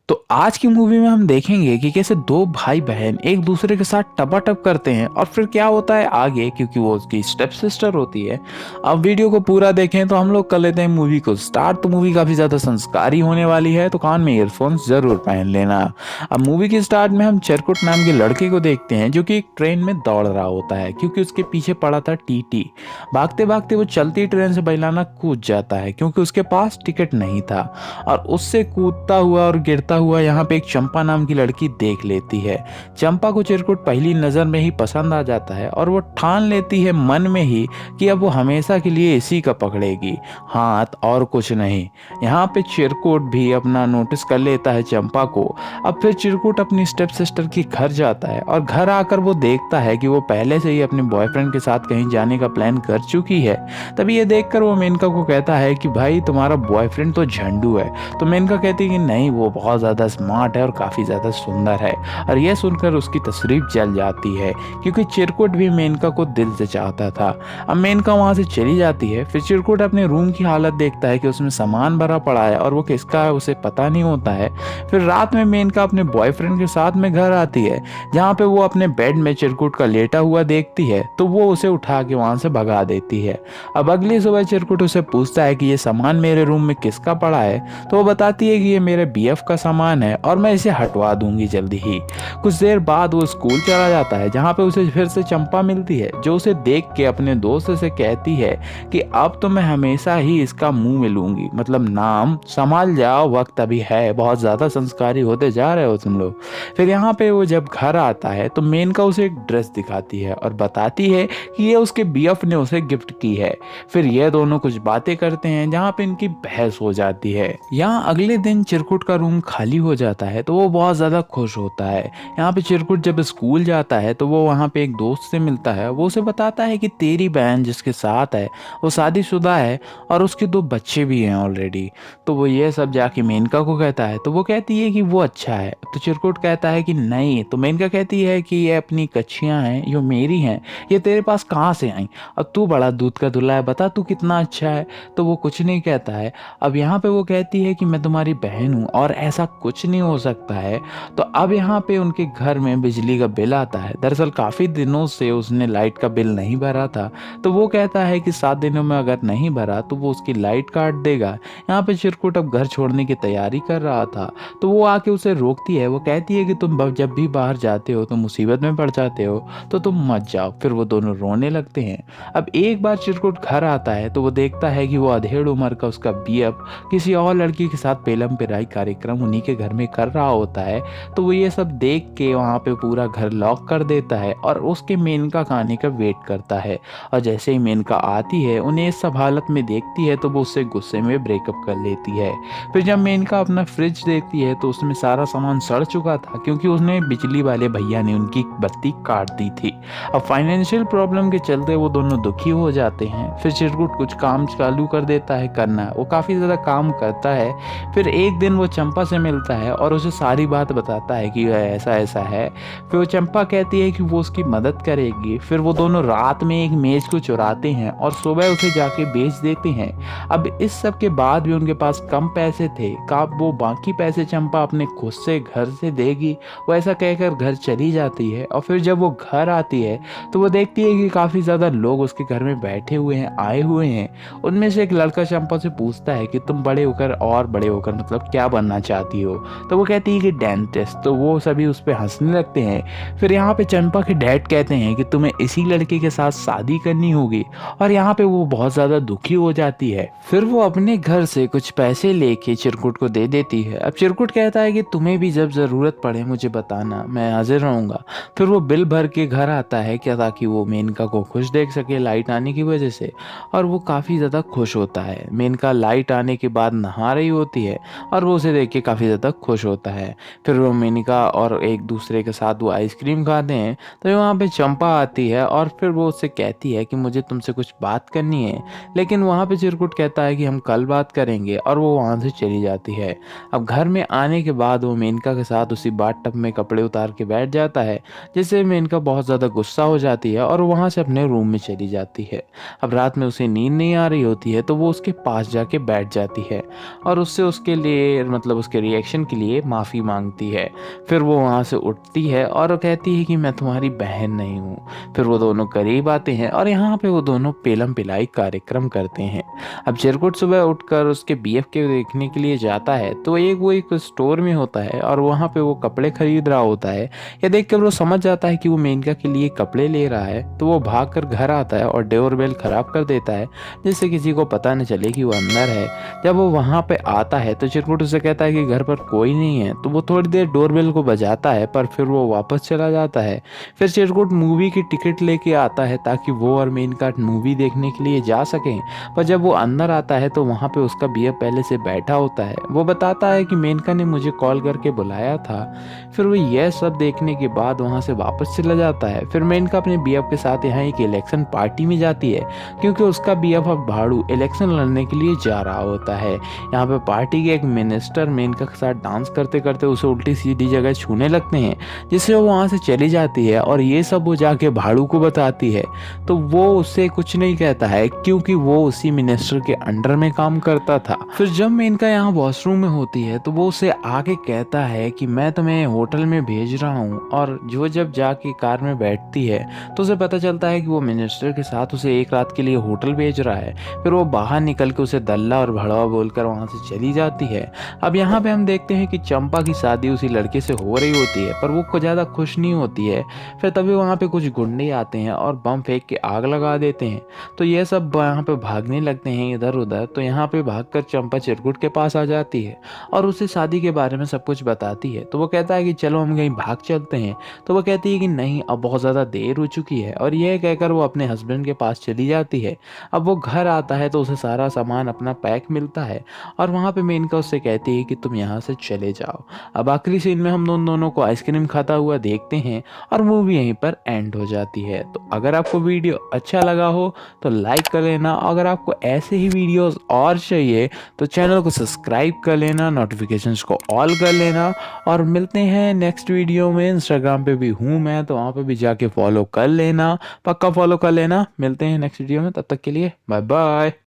तो आज की मूवी में हम देखेंगे कि कैसे दो भाई बहन एक दूसरे के साथ टपाटप करते हैं और फिर क्या होता है आगे, क्योंकि वो उसकी स्टेप सिस्टर होती है। अब वीडियो को पूरा देखें तो हम लोग कर लेते हैं मूवी को स्टार्ट। तो मूवी काफी ज्यादा संस्कारी होने वाली है, तो कान में ईयरफोन्स जरूर पहन लेना। अब मूवी की स्टार्ट में हम चिरकुट नाम के लड़के को देखते हैं जो कि एक ट्रेन में दौड़ रहा होता है, क्योंकि उसके पीछे पड़ा था टीटी। भागते भागते वो चलती ट्रेन से बैलाना कूद जाता है क्योंकि उसके पास टिकट नहीं था। और उससे कूदता हुआ और गिरता हुआ यहाँ पे एक चंपा नाम की लड़की देख लेती है। चंपा को चिरकुट पहली नजर में ही पसंद आ जाता है और वो ठान लेती है मन में ही कि अब वो हमेशा के लिए इसी का पकड़ेगी, हाथ और कुछ नहीं। यहाँ पे चिरकुट भी अपना नोटिस कर लेता है चंपा को। अब फिर चिरकुट अपनी स्टेप सिस्टर के घर जाता है और घर आकर वो देखता है कि वो पहले से ही अपने बॉयफ्रेंड के साथ कहीं जाने का प्लान कर चुकी है। तभी ये देखकर वो मेनका को कहता है कि भाई तुम्हारा बॉयफ्रेंड तो झंडू है। तो मेनका कहती है कि नहीं, वो बहुत ज़्यादा स्मार्ट है और काफ़ी ज़्यादा सुंदर है। और यह सुनकर उसकी तशरीफ जल जाती है, क्योंकि चिरकुट भी मेनका को दिल से चाहता था। अब मेनका वहाँ से चली जाती है। फिर चिरकुट अपने रूम की हालत देखता है कि उसमें सामान भरा पड़ा है और वो किसका है उसे पता नहीं होता है। फिर रात में मेनका अपने बॉयफ्रेंड के साथ में घर आती है, जहाँ पे वो अपने बेड में चिरकुट का लेटा हुआ देखती है, तो वो उसे उठा के वहाँ से भगा देती है। अब अगली सुबह चिरकुट उसे पूछता है कि ये सामान मेरे रूम में किसका पड़ा है, तो वो बताती है कि ये मेरे बीएफ का सामान है और मैं इसे हटवा दूंगी जल्दी ही। कुछ देर बाद वो स्कूल चला जाता है, जहाँ पे उसे फिर से चंपा मिलती है, जो उसे देख के अपने दोस्त से कहती है कि अब तो मैं हमेशा ही इसका मुंह मिलूंगी, मतलब नाम संभाल जाओ, वक्त अभी है, बहुत ज्यादा संस्कारी होते जा रहे हो तुम लोग। फिर यहाँ पे वो जब घर आता है तो मेनका उसे एक ड्रेस दिखाती है और बताती है कि ये उसके बीएफ ने उसे गिफ्ट की है। फिर ये दोनों कुछ बातें करते हैं, जहाँ पे इनकी बहस हो जाती है। यहाँ अगले दिन चिरकुट का रूम खाली हो जाता है, तो वो बहुत ज़्यादा खुश होता है। यहाँ पे चिरकुट जब स्कूल जाता है तो वो वहाँ पे एक दोस्त से मिलता है। वो उसे बताता है कि तेरी बहन जिसके साथ है वो शादीशुदा है और उसके दो बच्चे भी हैं ऑलरेडी। तो वो ये सब जाके मेनका को कहता है, तो वो कहती है कि वो अच्छा है। तो चिरकुट कहता है कि नहीं। तो मेनका कहती है कि ये अपनी कच्चियाँ हैं, जो मेरी हैं, ये तेरे पास कहाँ से आई? अब तू बड़ा दूध का धुला है, बता तू कितना अच्छा है। तो वो कुछ नहीं कहता है। अब यहाँ पे वो कहती है कि मैं तुम्हारी बहन हूँ और ऐसा कुछ नहीं हो सकता है। तो अब यहाँ पे उनके घर में बिजली का बिल आता है। दरअसल काफ़ी दिनों से उसने लाइट का बिल नहीं भरा था। तो वो कहता है कि 7 दिनों में अगर नहीं भरा तो वो उसकी लाइट काट देगा। यहाँ पे चिरकुट अब घर छोड़ने की तैयारी कर रहा था, तो वो आके उसे रोकती है। वो कहती है कि तुम जब भी बाहर जाते हो तो मुसीबत में पड़ जाते हो, तो तुम मत जाओ। फिर वो दोनों रोने लगते हैं। अब एक बार चिरकुट घर आता है तो वो देखता है कि वो अधेड़ उम्र का उसका बीएफ किसी और लड़की के साथ पेलम पिराई कार्यक्रम उन्हीं के घर में कर रहा होता है। तो वो ये सब देख के वहाँ पे पूरा घर लॉक कर देता है और उसके मेनका का आने का वेट करता है। और जैसे ही मेनका आती है, उन्हें इस सब हालत में देखती है, तो वो उससे गुस्से में ब्रेकअप कर लेती है। फिर जब मेनका अपना फ्रिज देखती है तो उसमें सारा सामान सड़ चुका था, क्योंकि उसने बिजली वाले भैया ने उनकी बत्ती काट दी थी। अब फाइनेंशियल प्रॉब्लम के चलते वो दोनों दुखी हो जाते हैं। फिर चिरकुट कुछ काम चालू कर देता है करना। वो काफ़ी ज़्यादा काम करता है। फिर एक दिन वो चंपा से मिलता है और उसे सारी बात बताता है कि ऐसा ऐसा है। फिर वो चंपा कहती है कि वो उसकी मदद करेगी। फिर वो दोनों रात में एक मेज को चुराते हैं और सुबह उसे जाके बेच देते हैं। अब इस सब के बाद भी उनके पास कम पैसे थे। कब वो बाकी पैसे चंपा अपने खुद से घर से देगी, वो ऐसा कहकर घर चली जाती है। और फिर जब वो घर आती है तो वो देखती है कि काफ़ी ज़्यादा लोग उसके घर में बैठे हुए हैं, आए हुए हैं। उनमें से एक लड़का चंपा से पूछता है कि तुम बड़े होकर मतलब क्या बनना चाहती हो? तो वो कहती है कि डेंटिस्ट। तो वो सभी उस पर हंसने लगते हैं। फिर यहाँ पे चंपा के डैड कहते हैं कि तुम्हें इसी लड़के के साथ शादी करनी होगी, और यहाँ पे वो बहुत ज़्यादा दुखी हो जाती है। फिर वो अपने घर से कुछ पैसे लेके चिरकुट को दे देती है। अब चिरकुट कहता है कि तुम्हें भी जब ज़रूरत पड़े मुझे बताना, मैं हाजिर रहूँगा। फिर वो बिल भर के घर आता है, क्या ताकि वो मेनका को खुश देख सके लाइट आने की वजह से। और वो काफ़ी ज़्यादा खुश होता है। मेनका लाइट आने के बाद नहा रही होती है और वो उसे देख के काफ़ी ज़्यादा खुश होता है। फिर वो मेनका और एक दूसरे के साथ वो आइसक्रीम खाते हैं। तो वहाँ पे चंपा आती है और फिर वो उससे कहती है कि मुझे तुमसे कुछ बात करनी है। लेकिन वहाँ पे चिरकुट कहता है कि हम कल बात करेंगे, और वो वहाँ से चली जाती है। अब घर में आने के बाद वो मेनका के साथ उसी बाथ टब में कपड़े उतार के बैठ जाता है, जिससे मेनका बहुत ज़्यादा गुस्सा हो जाती है और वहाँ से अपने रूम में चली जाती है। अब रात में उसे नींद नहीं आ रही होती है, तो वो उसके पास जाके बैठ जाती है और उससे उसके लिए मतलब उसके रिएक्शन के लिए माफ़ी मांगती है। फिर वो वहाँ से उठती है और कहती है कि मैं तुम्हारी बहन नहीं हूँ। फिर वो दोनों करीब आते हैं और यहाँ पे वो दोनों पेलम पिलाई कार्यक्रम करते हैं। अब चिरकुट सुबह उठकर उसके बीएफ के देखने के लिए जाता है तो वो एक स्टोर में होता है और वहाँ पे वो कपड़े खरीद रहा होता है। ये देख कर वो समझ जाता है कि वो मेनका के लिए कपड़े ले रहा है, तो वो भाग कर घर आता है और डोरबेल खराब कर देता है जिससे किसी को पता न चले कि वो अंदर है। जब वो वहाँ पे आता है तो चिरकुट उसे कहता है कि घर पर कोई नहीं है, तो वो थोड़ी देर डोरबेल को बजाता है पर फिर वो वापस चला जाता है। फिर चिरकुट मूवी की टिकट लेके आता है ताकि वो और मेनका मूवी देखने के लिए जा सकें। पर जब वो अंदर आता है तो वहाँ पे उसका बीएफ पहले से बैठा होता है। वो बताता है कि मेनका ने मुझे कॉल करके बुलाया था। फिर वो यह सब देखने के बाद वहाँ से वापस चला जाता है। फिर मेनका अपने बीएफ के साथ यहाँ एक इलेक्शन पार्टी में जाती है क्योंकि उसका बीएफ अब भाड़ू इलेक्शन लड़ने के लिए जा रहा होता है। यहाँ पे पार्टी के एक मिनिस्टर मेनका के साथ डांस करते करते उसे उल्टी सीधी जगह छूने लगते हैं जिससे वो वहाँ से चली जाती है और ये सब वो जाके भाड़ू को बताती है। तो वो उससे कुछ नहीं कहता है क्योंकि वो उसी मिनिस्टर के अंडर में काम करता था। फिर जब मेनका यहाँ वॉशरूम में होती है तो वो उसे आके कहता है कि मैं तुम्हें होटल में भेज रहा हूँ, और जो जब जाके कार में बैठती है तो उसे पता चलता है कि वो मिनिस्टर के साथ उसे एक रात के लिए होटल भेज रहा है। फिर वो बाहर निकल के उसे दल्ला और भड़वा बोलकर वहाँ से चली जाती है। अब यहाँ पे हम देखते हैं कि चंपा की शादी उसी लड़के से हो रही होती है पर वो कुछ ज़्यादा खुश नहीं होती है। फिर तभी वहाँ पे कुछ गुंडे आते हैं और बम फेंक के आग लगा देते हैं। तो ये सब यहाँ पे भागने लगते हैं इधर उधर। तो यहाँ पे भागकर चंपा चिरकुट के पास आ जाती है और उसे शादी के बारे में सब कुछ बताती है। तो वो कहता है कि चलो हम कहीं भाग चलते हैं। तो वो कहती है कि नहीं, अब बहुत ज़्यादा देर हो चुकी है, और यह कहकर वो अपने हस्बैंड के पास चली जाती है। अब वो घर आता है तो उसे सारा सामान अपना पैक मिलता है और वहाँ पे मेनका उससे कहती है कि तुम यहाँ से चले जाओ। अब आखिरी सीन में हम दोनों को आइसक्रीम खाता हुआ देखते हैं और मूवी यहीं पर एंड हो जाती है। तो अगर आपको वीडियो अच्छा लगा हो तो लाइक कर लेना। अगर आपको ऐसे ही वीडियोस और चाहिए तो चैनल को सब्सक्राइब कर लेना, नोटिफिकेशंस को ऑल कर लेना, और मिलते हैं नेक्स्ट वीडियो में। इंस्टाग्राम पे भी हूँ मैं, तो वहाँ पे भी जाके फॉलो कर लेना, पक्का फॉलो कर लेना। मिलते हैं नेक्स्ट वीडियो में, तब तक के लिए बाय बाय।